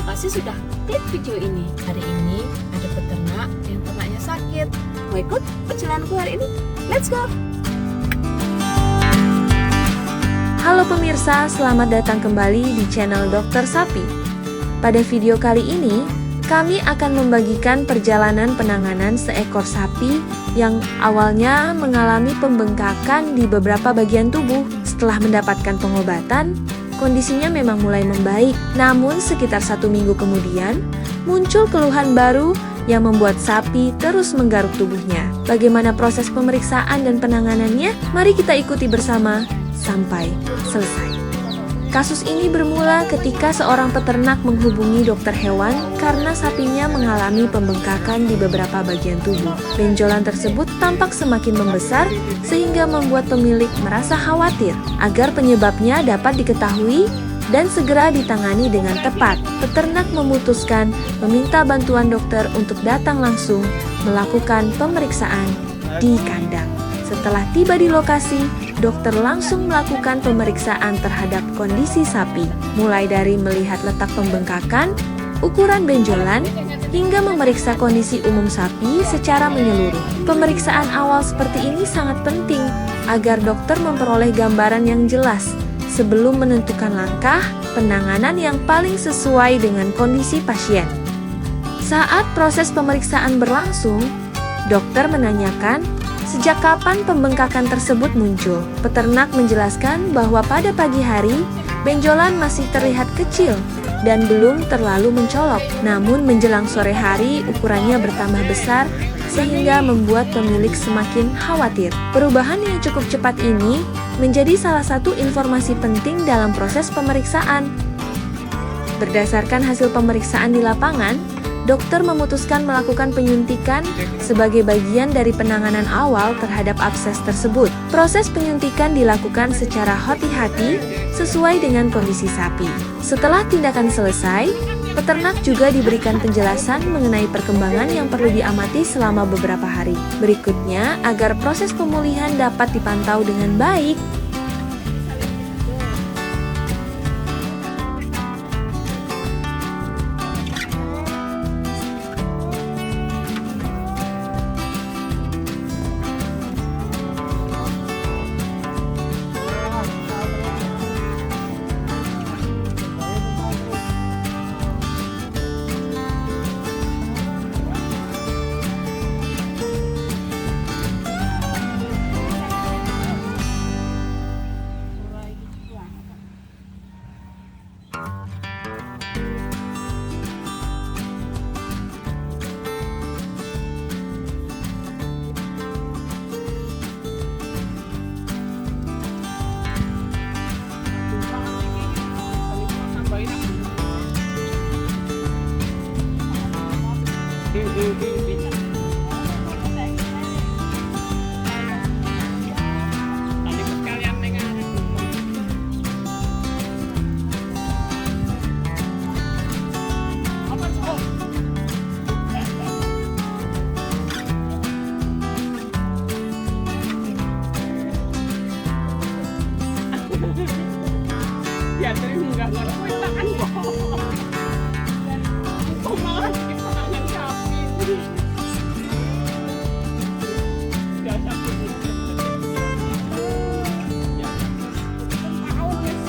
kasih sudah klik video ini. Hari ini ada peternak yang ternaknya sakit. Mau ikut perjalananku hari ini? Let's go! Halo pemirsa, selamat datang kembali di channel Dokter Sapi. Pada video kali ini, kami akan membagikan perjalanan penanganan seekor sapi yang awalnya mengalami pembengkakan di beberapa bagian tubuh. Setelah mendapatkan pengobatan, kondisinya memang mulai membaik. Namun sekitar 1 minggu kemudian, muncul keluhan baru yang membuat sapi terus menggaruk tubuhnya. Bagaimana proses pemeriksaan dan penanganannya? Mari kita ikuti bersama sampai selesai. Kasus ini bermula ketika seorang peternak menghubungi dokter hewan karena sapinya mengalami pembengkakan di beberapa bagian tubuh. Benjolan tersebut tampak semakin membesar sehingga membuat pemilik merasa khawatir agar penyebabnya dapat diketahui dan segera ditangani dengan tepat. Peternak memutuskan meminta bantuan dokter untuk datang langsung melakukan pemeriksaan di kandang. Setelah tiba di lokasi, dokter langsung melakukan pemeriksaan terhadap kondisi sapi, mulai dari melihat letak pembengkakan, ukuran benjolan, hingga memeriksa kondisi umum sapi secara menyeluruh. Pemeriksaan awal seperti ini sangat penting agar dokter memperoleh gambaran yang jelas sebelum menentukan langkah penanganan yang paling sesuai dengan kondisi pasien. Saat proses pemeriksaan berlangsung, dokter menanyakan sejak kapan pembengkakan tersebut muncul. Peternak menjelaskan bahwa pada pagi hari, benjolan masih terlihat kecil dan belum terlalu mencolok. Namun menjelang sore hari, ukurannya bertambah besar sehingga membuat pemilik semakin khawatir. Perubahan yang cukup cepat ini menjadi salah satu informasi penting dalam proses pemeriksaan. Berdasarkan hasil pemeriksaan di lapangan, dokter memutuskan melakukan penyuntikan sebagai bagian dari penanganan awal terhadap abses tersebut. Proses penyuntikan dilakukan secara hati-hati sesuai dengan kondisi sapi. Setelah tindakan selesai, peternak juga diberikan penjelasan mengenai perkembangan yang perlu diamati selama beberapa hari berikutnya agar proses pemulihan dapat dipantau dengan baik. Ya terus nggak ngerti tangan kok malah bikin penangan sapi udah sapi ya tahu guys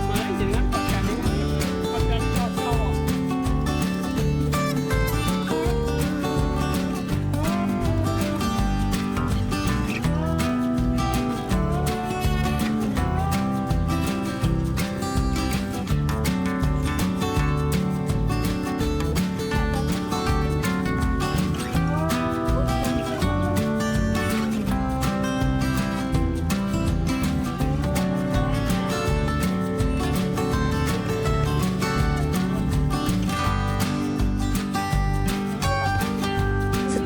malah jangan pakai cocok.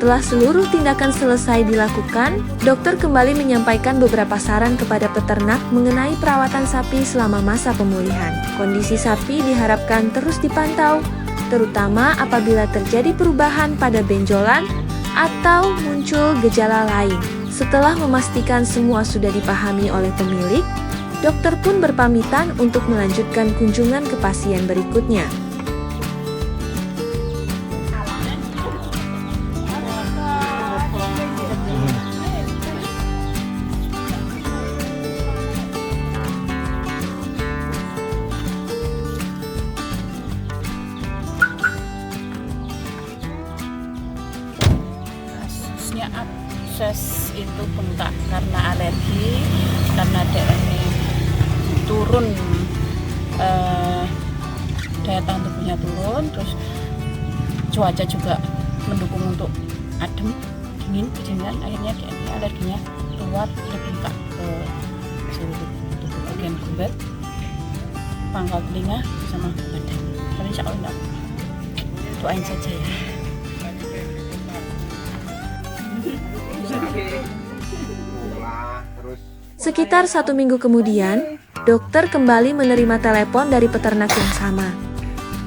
Setelah seluruh tindakan selesai dilakukan, dokter kembali menyampaikan beberapa saran kepada peternak mengenai perawatan sapi selama masa pemulihan. Kondisi sapi diharapkan terus dipantau, terutama apabila terjadi perubahan pada benjolan atau muncul gejala lain. Setelah memastikan semua sudah dipahami oleh pemilik, dokter pun berpamitan untuk melanjutkan kunjungan ke pasien berikutnya. Kasusnya abses itu bengkak karena alergi, karena DNI turun, daya tahan tubuhnya turun, terus cuaca juga mendukung untuk adem, dingin, kedinginan, akhirnya DNI alerginya keluar, dia bengkak ke seluruh tubuh, bagian gubat, pangkal telinga sama badan. Tapi insya Allah enggak, doain saja ya. Sekitar 1 minggu kemudian, dokter kembali menerima telepon dari peternak yang sama.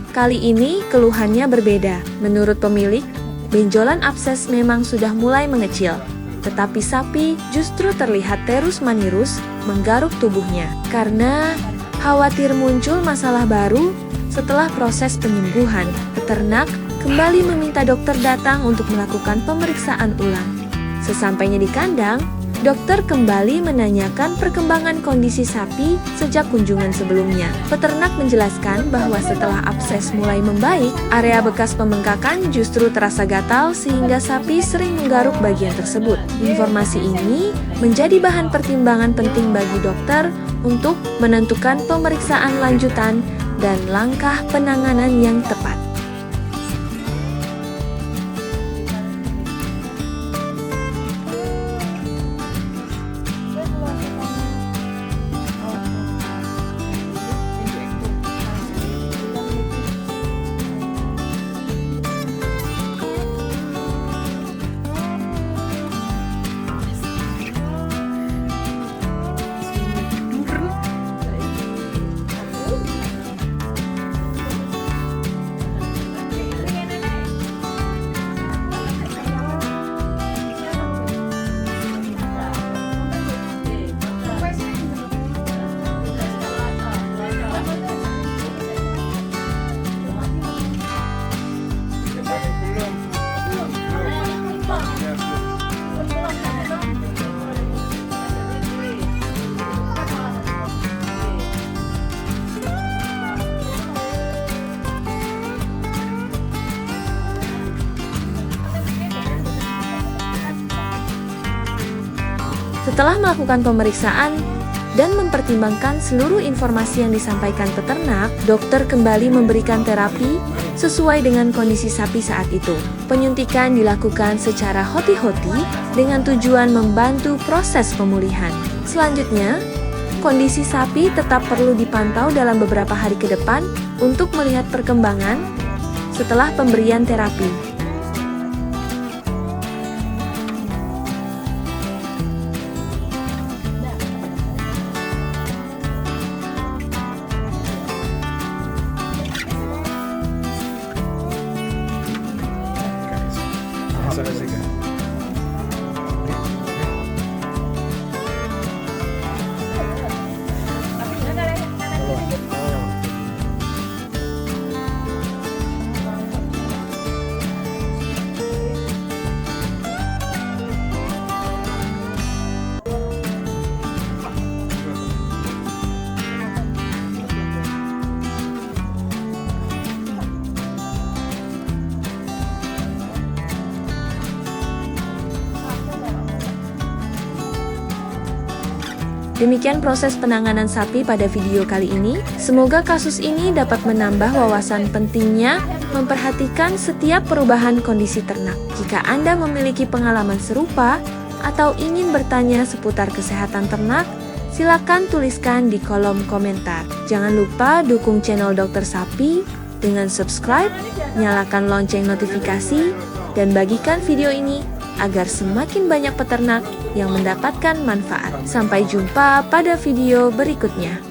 Kali ini keluhannya berbeda. Menurut pemilik, benjolan abses memang sudah mulai mengecil, tetapi sapi justru terlihat terus-menerus menggaruk tubuhnya. Karena khawatir muncul masalah baru setelah proses penyembuhan, peternak kembali meminta dokter datang untuk melakukan pemeriksaan ulang. Sesampainya di kandang, dokter kembali menanyakan perkembangan kondisi sapi sejak kunjungan sebelumnya. Peternak menjelaskan bahwa setelah abses mulai membaik, area bekas pembengkakan justru terasa gatal sehingga sapi sering menggaruk bagian tersebut. Informasi ini menjadi bahan pertimbangan penting bagi dokter untuk menentukan pemeriksaan lanjutan dan langkah penanganan yang tepat. Setelah melakukan pemeriksaan dan mempertimbangkan seluruh informasi yang disampaikan peternak, dokter kembali memberikan terapi sesuai dengan kondisi sapi saat itu. Penyuntikan dilakukan secara hoti-hoti dengan tujuan membantu proses pemulihan. Selanjutnya, kondisi sapi tetap perlu dipantau dalam beberapa hari ke depan untuk melihat perkembangan setelah pemberian terapi. Demikian proses penanganan sapi pada video kali ini. Semoga kasus ini dapat menambah wawasan pentingnya memperhatikan setiap perubahan kondisi ternak. Jika Anda memiliki pengalaman serupa atau ingin bertanya seputar kesehatan ternak, silakan tuliskan di kolom komentar. Jangan lupa dukung channel Dokter Sapi dengan subscribe, nyalakan lonceng notifikasi, dan bagikan video ini agar semakin banyak peternak yang mendapatkan manfaat. Sampai jumpa pada video berikutnya.